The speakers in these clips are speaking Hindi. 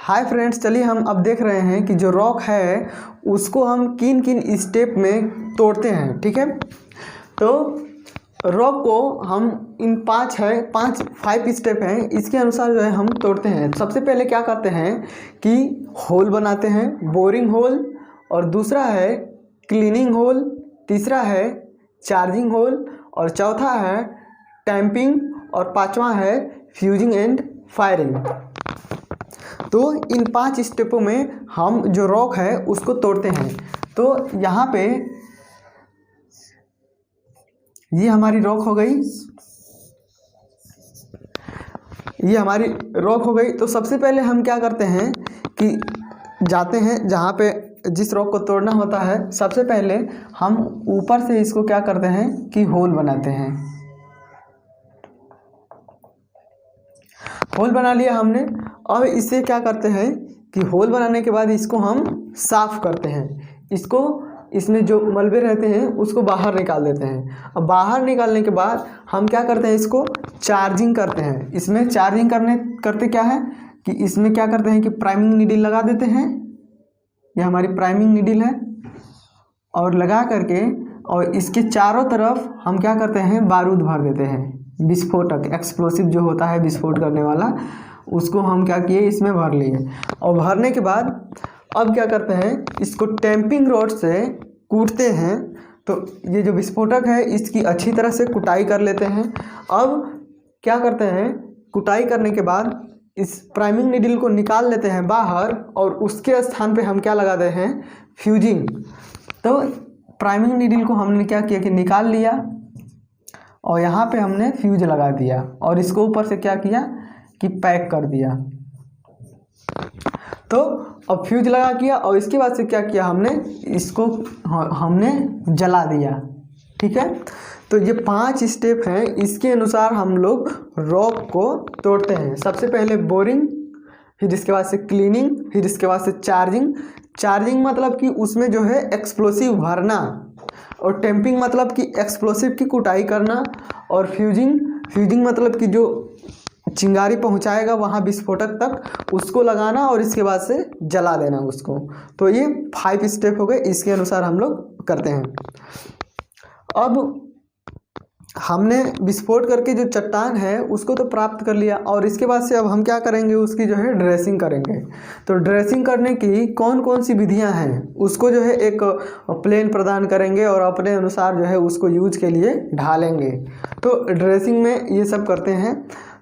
हाय फ्रेंड्स, चलिए हम अब देख रहे हैं कि जो रॉक है उसको हम किन किन स्टेप में तोड़ते हैं। ठीक है, तो रॉक को हम इन 5 स्टेप हैं, इसके अनुसार जो है हम तोड़ते हैं। सबसे पहले क्या करते हैं कि होल बनाते हैं, बोरिंग होल, और दूसरा है क्लीनिंग होल, तीसरा है चार्जिंग होल, और चौथा है टैंपिंग, और पांचवा है फ्यूजिंग एंड फायरिंग। तो इन 5 स्टेपों में हम जो रॉक है उसको तोड़ते हैं। तो यहाँ पे ये हमारी रॉक हो गई, ये हमारी रॉक हो गई। तो सबसे पहले हम क्या करते हैं कि जाते हैं जहाँ पे जिस रॉक को तोड़ना होता है, सबसे पहले हम ऊपर से इसको क्या करते हैं कि होल बनाते हैं। होल बना लिया हमने। अब इसे क्या करते हैं कि होल बनाने के बाद इसको हम साफ़ करते हैं, इसको इसमें जो मलबे रहते हैं उसको बाहर निकाल देते हैं। अब बाहर निकालने के बाद हम क्या करते हैं, इसको चार्जिंग करते हैं। इसमें चार्जिंग करते क्या है कि इसमें क्या करते हैं कि प्राइमिंग नीडल लगा देते हैं। ये हमारी प्राइमिंग नीडल है, और लगा करके और इसके चारों तरफ हम क्या करते हैं, बारूद भर देते हैं। विस्फोटक, एक्सप्लोसिव जो होता है विस्फोट करने वाला, उसको हम क्या किए, इसमें भर लिए। और भरने के बाद अब क्या करते हैं, इसको टैंपिंग रॉड से कूटते हैं। तो ये जो विस्फोटक है इसकी अच्छी तरह से कुटाई कर लेते हैं। अब क्या करते हैं, कुटाई करने के बाद इस प्राइमिंग नीडल को निकाल लेते हैं बाहर, और उसके स्थान पे हम क्या लगाते हैं, फ्यूजिंग। तो प्राइमिंग नीडल को हमने क्या किया कि निकाल लिया, और यहाँ पे हमने फ्यूज लगा दिया, और इसको ऊपर से क्या किया कि पैक कर दिया। तो अब फ्यूज लगा किया, और इसके बाद से क्या किया हमने, इसको हमने जला दिया। ठीक है, तो ये 5 स्टेप हैं, इसके अनुसार हम लोग रॉक को तोड़ते हैं। सबसे पहले बोरिंग, फिर इसके बाद से क्लीनिंग, फिर इसके बाद से चार्जिंग। चार्जिंग मतलब कि उसमें जो है एक्सप्लोसिव भरना, और टैंपिंग मतलब कि एक्सप्लोसिव की कुटाई करना, और फ्यूजिंग मतलब कि जो चिंगारी पहुंचाएगा वहाँ विस्फोटक तक, उसको लगाना, और इसके बाद से जला देना उसको। तो ये 5 स्टेप हो गए, इसके अनुसार हम लोग करते हैं। अब हमने विस्फोट करके जो चट्टान है उसको तो प्राप्त कर लिया, और इसके बाद से अब हम क्या करेंगे, उसकी जो है ड्रेसिंग करेंगे। तो ड्रेसिंग करने की कौन कौन सी विधियां हैं, उसको जो है एक प्लेन प्रदान करेंगे, और अपने अनुसार जो है उसको यूज के लिए ढालेंगे। तो ड्रेसिंग में ये सब करते हैं।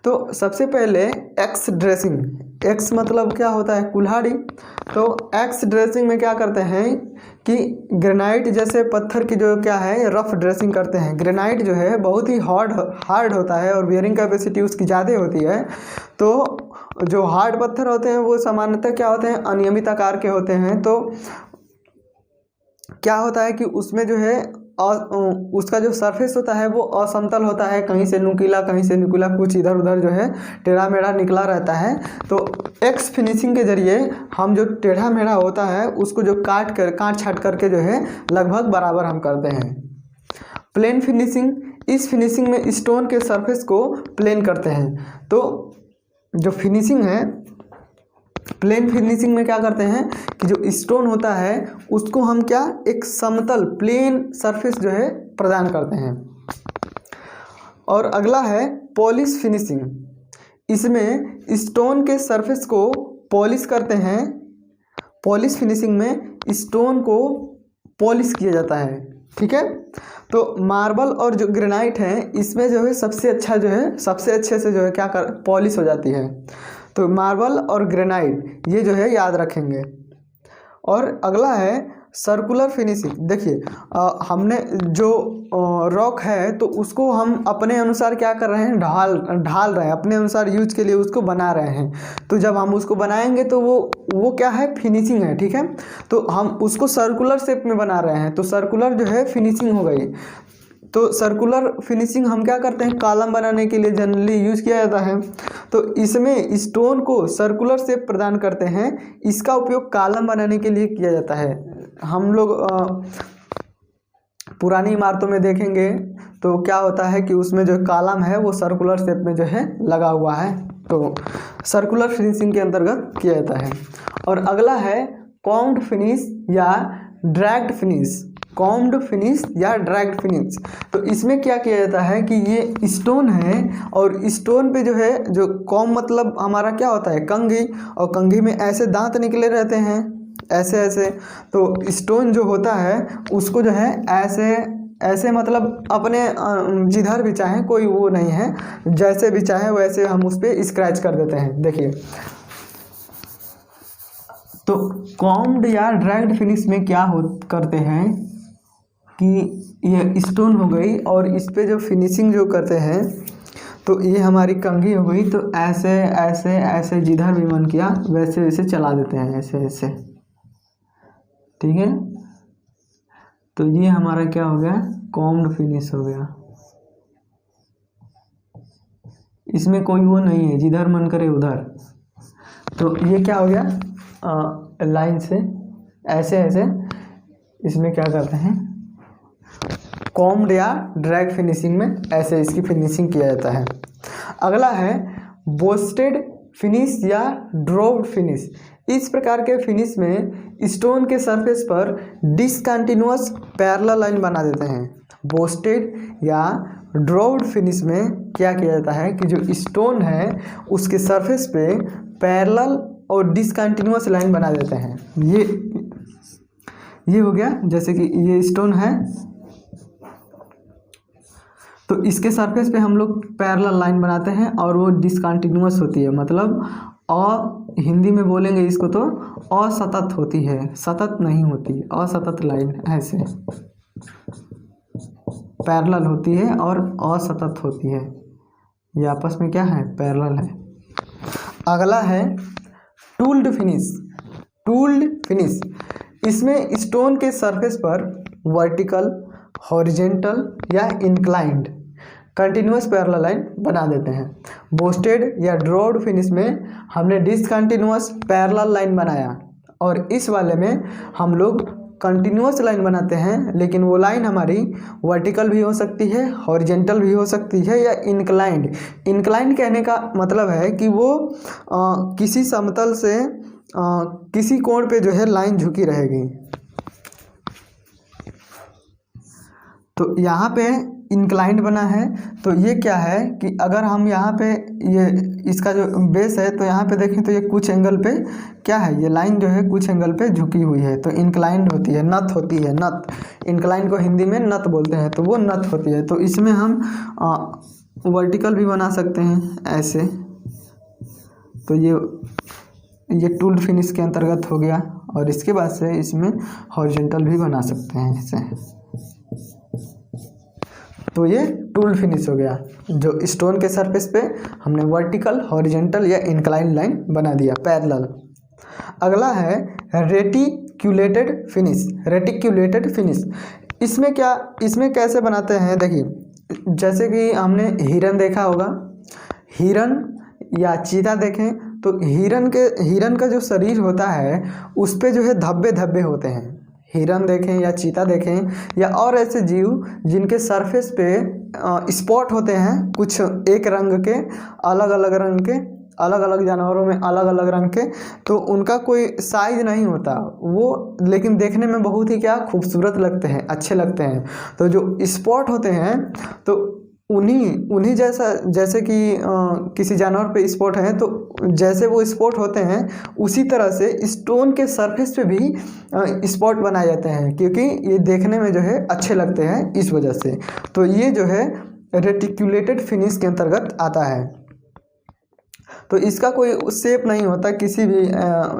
तो सबसे पहले एक्स ड्रेसिंग, एक्स मतलब क्या होता है, कुल्हाड़ी। तो एक्स ड्रेसिंग में क्या करते हैं कि ग्रेनाइट जैसे पत्थर की जो क्या है रफ ड्रेसिंग करते हैं। ग्रेनाइट जो है बहुत ही हार्ड होता है, और बियरिंग कैपेसिटी उसकी ज़्यादा होती है। तो जो हार्ड पत्थर होते हैं वो सामान्यतः क्या होते हैं, अनियमित आकार के होते हैं। तो क्या होता है कि उसमें जो है उसका जो सरफेस होता है वो असमतल होता है, कहीं से नुकीला कहीं से नुकीला, कुछ इधर उधर जो है टेढ़ा मेढ़ा निकला रहता है। तो एक्स फिनिशिंग के जरिए हम जो टेढ़ा मेढ़ा होता है उसको जो काट छाट करके जो है लगभग बराबर हम करते हैं। प्लेन फिनिशिंग, इस फिनिशिंग में स्टोन के सरफेस को प्लेन करते हैं। तो जो फिनिशिंग है, प्लेन फिनिशिंग में क्या करते हैं कि जो स्टोन होता है उसको हम क्या एक समतल प्लेन सरफेस जो है प्रदान करते हैं। और अगला है पॉलिश फिनिशिंग, इसमें स्टोन के सरफेस को पॉलिश करते हैं। पॉलिश फिनिशिंग में स्टोन को पॉलिश किया जाता है। ठीक है, तो मार्बल और जो ग्रेनाइट है इसमें जो है सबसे अच्छे से जो है क्या पॉलिश हो जाती है। तो मार्बल और ग्रेनाइट ये जो है याद रखेंगे। और अगला है सर्कुलर फिनिशिंग। देखिए हमने जो रॉक है तो उसको हम अपने अनुसार क्या कर रहे हैं, ढाल रहे हैं, अपने अनुसार यूज के लिए उसको बना रहे हैं। तो जब हम उसको बनाएंगे तो वो क्या है, फिनिशिंग है। ठीक है, तो हम उसको सर्कुलर शेप में बना रहे हैं, तो सर्कुलर जो है फिनिशिंग हो गई। तो सर्कुलर फिनिशिंग हम क्या करते हैं, कॉलम बनाने के लिए जनरली यूज किया जाता है। तो इसमें स्टोन को सर्कुलर शेप प्रदान करते हैं, इसका उपयोग कॉलम बनाने के लिए किया जाता है। हम लोग पुरानी इमारतों में देखेंगे तो क्या होता है कि उसमें जो कॉलम है वो सर्कुलर शेप में जो है लगा हुआ है। तो सर्कुलर फिनिशिंग के अंतर्गत किया जाता है। और अगला है कॉम्ड फिनिश या ड्रैग्ड फिनिश। कॉम्ड फिनिश या ड्रैग्ड फिनिश, तो इसमें क्या किया जाता है कि ये स्टोन है और स्टोन पे जो है, जो कॉम मतलब हमारा क्या होता है, कंघी, और कंघी में ऐसे दांत निकले रहते हैं ऐसे ऐसे। तो स्टोन जो होता है उसको जो है ऐसे ऐसे मतलब अपने जिधर भी चाहे, कोई वो नहीं है, जैसे भी चाहे वैसे हम उस पर स्क्रैच कर देते हैं। देखिए, तो कॉम्ड या ड्रैग्ड फिनिश में क्या करते हैं कि ये स्टोन हो गई और इस पे जो फिनिशिंग जो करते हैं, तो ये हमारी कंघी हो गई, तो ऐसे ऐसे ऐसे जिधर भी मन किया वैसे वैसे चला देते हैं, ऐसे ऐसे, ठीक है। तो ये हमारा क्या हो गया, कॉम्ड फिनिश हो गया। इसमें कोई वो नहीं है जिधर मन करे उधर। तो ये क्या हो गया, लाइन से ऐसे ऐसे इसमें क्या करते हैं, कॉम्ड या ड्रैग फिनिशिंग में ऐसे इसकी फिनिशिंग किया जाता है। अगला है बोस्टेड फिनिश या ड्रॉप्ड फिनिश। इस प्रकार के फिनिश में स्टोन के सरफेस पर डिसकंटिन्यूअस पैरेलल लाइन बना देते हैं। बोस्टेड या ड्रॉप्ड फिनिश में क्या किया जाता है कि जो स्टोन है उसके सरफेस पे पैरेलल और डिसकंटिन्यूअस लाइन बना देते हैं। ये हो गया, जैसे कि ये स्टोन है तो इसके सरफेस पे हम लोग पैरेलल लाइन बनाते हैं और वो डिसकंटिन्यूअस होती है, मतलब हिंदी में बोलेंगे इसको तो असतत होती है, सतत नहीं होती, असतत लाइन ऐसे पैरेलल होती है और असतत होती है, ये आपस में क्या है, पैरेलल है। अगला है टूल्ड फिनिश। टूल्ड फिनिश, इसमें स्टोन के सरफेस पर वर्टिकल, हॉरिजेंटल या इंक्लाइंड कंटिन्यूअस पैरेलल लाइन बना देते हैं। बोस्टेड या ड्रॉप्ड फिनिश में हमने डिसकंटिन्यूअस पैरेलल लाइन बनाया और इस वाले में हम लोग कंटिन्यूअस लाइन बनाते हैं, लेकिन वो लाइन हमारी वर्टिकल भी हो सकती है, हॉरिजेंटल भी हो सकती है या इंक्लाइंड। इंक्लाइंड कहने का मतलब है कि वो किसी समतल से किसी कोण पे जो है लाइन झुकी रहेगी। तो यहाँ पे इंक्लाइंड बना है, तो ये क्या है कि अगर हम यहाँ पे ये इसका जो बेस है तो यहाँ पे देखें तो ये कुछ एंगल पे क्या है, ये लाइन जो है कुछ एंगल पे झुकी हुई है, तो इंक्लाइंड होती है, नत होती है, नत। इंक्लाइंड को हिंदी में नत बोलते हैं, तो वो नत होती है। तो इसमें हम वर्टिकल भी बना सकते हैं ऐसे, तो ये टूल्ड फिनिश के अंतर्गत हो गया। और इसके बाद से इसमें हॉरिजेंटल भी बना सकते हैं ऐसे, तो ये टूल्ड फिनिश हो गया, जो स्टोन के सरफेस पे हमने वर्टिकल, हॉरिजेंटल या इंक्लाइन लाइन बना दिया पैरेलल। अगला है रेटिक्यूलेटेड फिनिश। रेटिक्यूलेटेड फिनिश, इसमें कैसे बनाते हैं, देखिए जैसे कि हमने हिरन देखा होगा, हिरन या चीता देखें तो हिरन का जो शरीर होता है उस पे जो है धब्बे धब्बे होते हैं। हिरन देखें या चीता देखें या और ऐसे जीव जिनके सरफेस पे स्पॉट होते हैं कुछ एक रंग के, अलग अलग रंग के, अलग अलग जानवरों में अलग अलग रंग के, तो उनका कोई साइज नहीं होता वो, लेकिन देखने में बहुत ही क्या खूबसूरत लगते हैं, अच्छे लगते हैं। तो जो स्पॉट होते हैं तो उन्हीं जैसा, जैसे कि किसी जानवर पे स्पॉट है तो जैसे वो स्पॉट होते हैं उसी तरह से स्टोन के सरफेस पे भी स्पॉट बनाए जाते हैं, क्योंकि ये देखने में जो है अच्छे लगते हैं इस वजह से। तो ये जो है रेटिक्यूलेटेड फिनिश के अंतर्गत आता है। तो इसका कोई शेप नहीं होता, किसी भी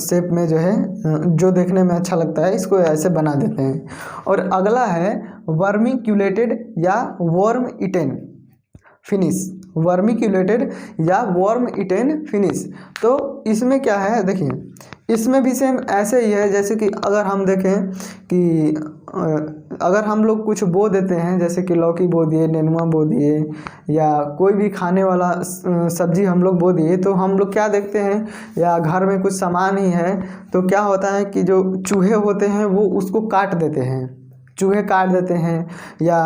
शेप में जो है जो देखने में अच्छा लगता है इसको ऐसे बना देते हैं। और अगला है वर्मिक्यूलेटेड या वर्म इटेन फिनिश। वर्मिक्यूलेटेड या वर्म इटेन फिनिश, तो इसमें क्या है, देखिए इसमें भी सेम ऐसे ही है जैसे कि अगर हम देखें कि अगर हम लोग कुछ बो देते हैं, जैसे कि लौकी बो दिए, नेनुआ बो दिए या कोई भी खाने वाला सब्जी हम लोग बो दिए, तो हम लोग क्या देखते हैं, या घर में कुछ सामान ही है तो क्या होता है कि जो चूहे होते हैं वो उसको काट देते हैं, चूहे काट देते हैं या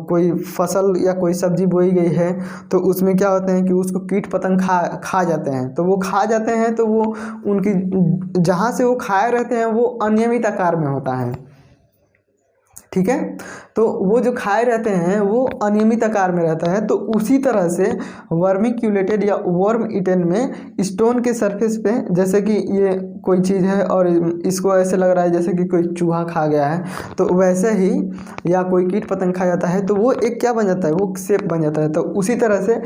कोई फसल या कोई सब्जी बोई गई है तो उसमें क्या होते हैं कि उसको कीट पतंग खा जाते हैं। तो वो खा जाते हैं तो वो उनकी जहाँ से वो खाए रहते हैं वो अनियमित आकार में होता है, ठीक है। तो वो जो खाए रहते हैं वो अनियमित आकार में रहता है। तो उसी तरह से वर्मिक्यूलेटेड या वर्म ईटन में स्टोन के सरफेस पे, जैसे कि ये कोई चीज़ है और इसको ऐसे लग रहा है जैसे कि कोई चूहा खा गया है, तो वैसे ही या कोई कीट पतंग खा जाता है तो वो एक क्या बन जाता है, वो शेप बन जाता है। तो उसी तरह से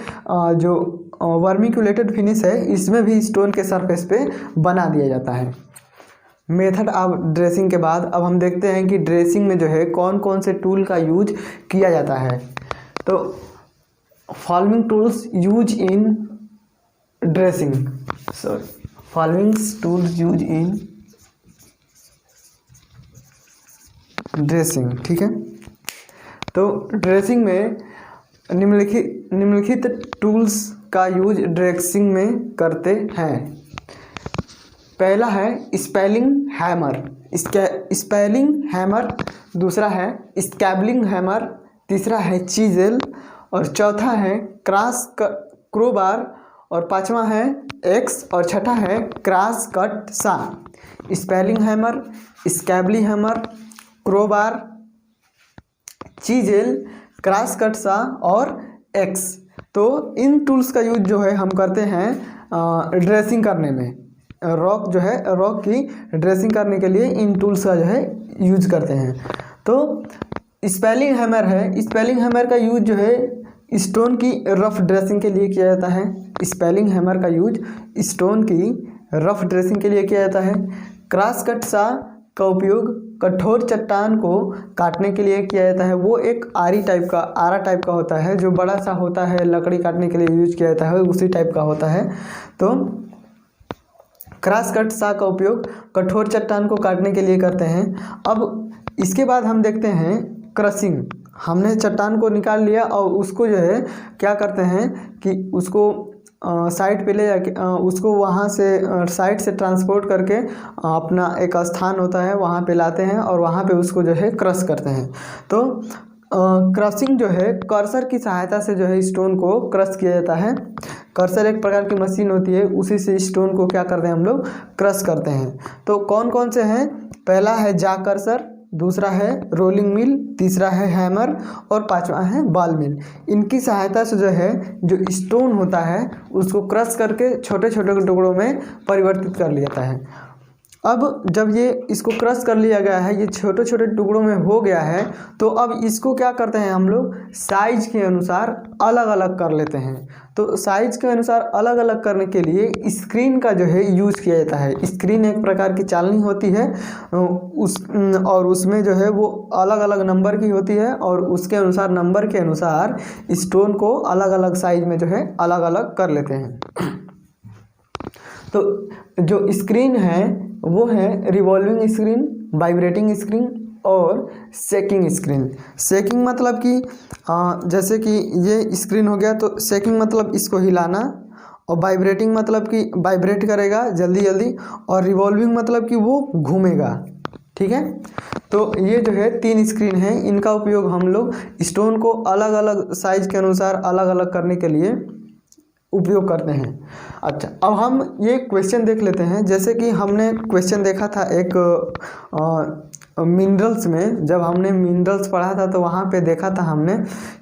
जो वर्मिक्यूलेटेड फिनिश है इसमें भी स्टोन के सरफेस पे बना दिया जाता है। मेथड ऑफ ड्रेसिंग के बाद अब हम देखते हैं कि ड्रेसिंग में जो है कौन कौन से टूल का यूज किया जाता है। तो following tools use in dressing, following tools use in dressing, ठीक है। तो ड्रेसिंग में निम्नलिखित टूल्स का यूज ड्रेसिंग में करते हैं। पहला है स्पेलिंग हैमर, स्पेलिंग हैमर, दूसरा है स्कैबलिंग हैमर, तीसरा है चीजेल, और चौथा है क्रोबार, और पांचवा है एक्स, और छठा है cross cut saw. Spalling hammer, scabbling hammer, crowbar, chisel, cross cut saw और एक्स। तो इन टूल्स का यूज जो है हम करते हैं ड्रेसिंग करने में। रॉक जो है, रॉक की ड्रेसिंग करने के लिए इन टूल्स का जो है यूज करते हैं। तो स्पेलिंग हैमर है, स्पेलिंग हैमर का यूज जो है स्टोन की रफ ड्रेसिंग के लिए किया जाता है। स्पेलिंग हैमर का यूज स्टोन की रफ ड्रेसिंग के लिए किया जाता है। क्रॉस कट सा का उपयोग कठोर चट्टान को काटने के लिए किया जाता है। वो एक आरा टाइप का होता है जो बड़ा सा होता है, लकड़ी काटने के लिए यूज किया जाता है, उसी टाइप का होता है। तो क्रॉस कट सा का उपयोग कठोर चट्टान को काटने के लिए करते हैं। अब इसके बाद हम देखते हैं क्रशिंग। हमने चट्टान को निकाल लिया और उसको जो है क्या करते हैं कि उसको साइड पे ले जाके उसको वहाँ से साइड से ट्रांसपोर्ट करके अपना एक स्थान होता है वहाँ पे लाते हैं और वहाँ पे उसको जो है क्रश करते हैं। तो क्रशिंग जो है कर्सर की सहायता से जो है स्टोन को क्रश किया जाता है। कर्सर एक प्रकार की मशीन होती है, उसी से स्टोन को क्या करते हैं हम लोग क्रश करते हैं। तो कौन कौन से हैं, पहला है जा कर्सर, दूसरा है रोलिंग मिल, तीसरा है हैमर और पांचवा है बॉल मिल। इनकी सहायता से जो है जो स्टोन होता है उसको क्रश करके छोटे छोटे टुकड़ों में परिवर्तित कर लिया जाता है। अब जब ये इसको क्रश कर लिया गया है, ये छोटे छोटे टुकड़ों में हो गया है, तो अब इसको क्या करते हैं हम लोग साइज के अनुसार अलग अलग कर लेते हैं। तो साइज के अनुसार अलग अलग करने के लिए स्क्रीन का जो है यूज़ किया जाता है। स्क्रीन एक प्रकार की चालनी होती है और उसमें जो है वो अलग अलग नंबर की होती है और उसके अनुसार नंबर के अनुसार स्टोन को अलग अलग साइज में जो है अलग अलग कर लेते हैं। तो जो स्क्रीन है वो है रिवॉल्विंग स्क्रीन, वाइब्रेटिंग स्क्रीन और शेकिंग स्क्रीन। शेकिंग मतलब कि जैसे कि ये स्क्रीन हो गया तो शेकिंग मतलब इसको हिलाना, और वाइब्रेटिंग मतलब कि वाइब्रेट करेगा जल्दी जल्दी, और रिवॉल्विंग मतलब कि वो घूमेगा, ठीक है। तो ये जो है 3 स्क्रीन है, इनका उपयोग हम लोग स्टोन को अलग अलग साइज के अनुसार अलग अलग करने के लिए उपयोग करते हैं। अच्छा, अब हम ये क्वेश्चन देख लेते हैं। जैसे कि हमने क्वेश्चन देखा था एक मिनरल्स में, जब हमने मिनरल्स पढ़ा था तो वहाँ पे देखा था हमने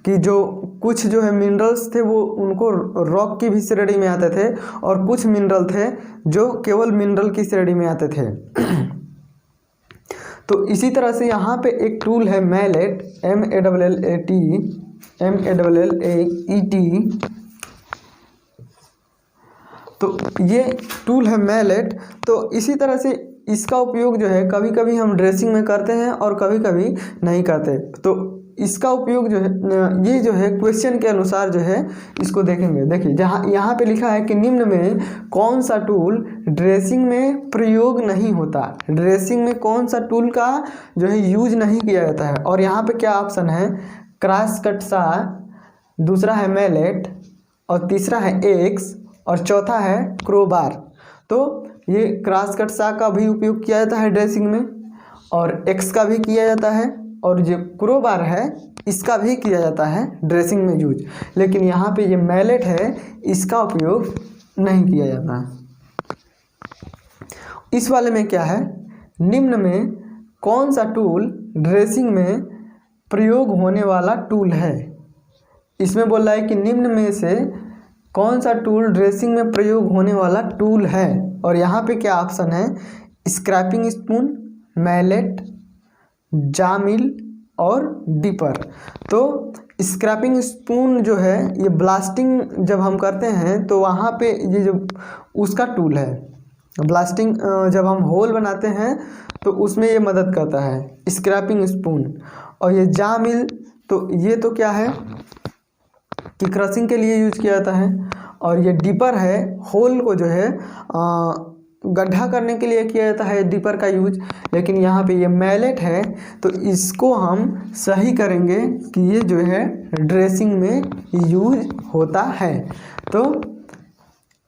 कि जो कुछ जो है मिनरल्स थे वो उनको रॉक की भी श्रेणी में आते थे और कुछ मिनरल थे जो केवल मिनरल की श्रेणी में आते थे। तो इसी तरह से यहाँ पे एक टूल है मैलेट, MALLATE। तो ये टूल है मैलेट। तो इसी तरह से इसका उपयोग जो है कभी कभी हम ड्रेसिंग में करते हैं और कभी कभी नहीं करते। तो इसका उपयोग जो है ये जो है क्वेश्चन के अनुसार जो है इसको देखेंगे। देखिए जहाँ यहाँ पे लिखा है कि निम्न में कौन सा टूल ड्रेसिंग में प्रयोग नहीं होता, ड्रेसिंग में कौन सा टूल का जो है यूज नहीं किया जाता है। और यहाँ पे क्या ऑप्शन है, क्रॉस कट सा, दूसरा है मैलेट और तीसरा है एक्स और चौथा है क्रोबार। तो ये क्रॉस कट सा का भी उपयोग किया जाता है ड्रेसिंग में और एक्स का भी किया जाता है और जो क्रोबार है इसका भी किया जाता है ड्रेसिंग में यूज, लेकिन यहाँ पे ये मैलेट है इसका उपयोग नहीं किया जाता है। इस वाले में क्या है, निम्न में कौन सा टूल ड्रेसिंग में प्रयोग होने वाला टूल है। इसमें बोल रहा है कि निम्न में से कौन सा टूल ड्रेसिंग में प्रयोग होने वाला टूल है, और यहाँ पे क्या ऑप्शन है, स्क्रैपिंग स्पून, मैलेट, जामिल और डिपर। तो स्क्रैपिंग स्पून जो है ये ब्लास्टिंग जब हम करते हैं तो वहाँ पे ये जो उसका टूल है, ब्लास्टिंग जब हम होल बनाते हैं तो उसमें ये मदद करता है स्क्रैपिंग स्पून। और ये जामिल तो ये तो क्या है कि क्रशिंग के लिए यूज किया जाता है, और ये डिपर है होल को जो है गड्ढा करने के लिए किया जाता है डिपर का यूज। लेकिन यहाँ पे ये मैलेट है तो इसको हम सही करेंगे कि ये जो है ड्रेसिंग में यूज होता है। तो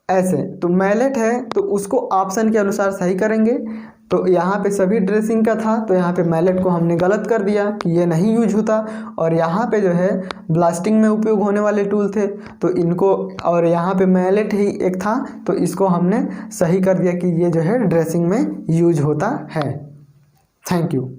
ऐसे तो मैलेट है तो उसको ऑप्शन के अनुसार सही करेंगे। तो यहाँ पे सभी ड्रेसिंग का था तो यहाँ पे मैलेट को हमने गलत कर दिया कि ये नहीं यूज होता, और यहाँ पे जो है ब्लास्टिंग में उपयोग होने वाले टूल थे तो इनको, और यहाँ पे मैलेट ही एक था तो इसको हमने सही कर दिया कि ये जो है ड्रेसिंग में यूज होता है। Thank you.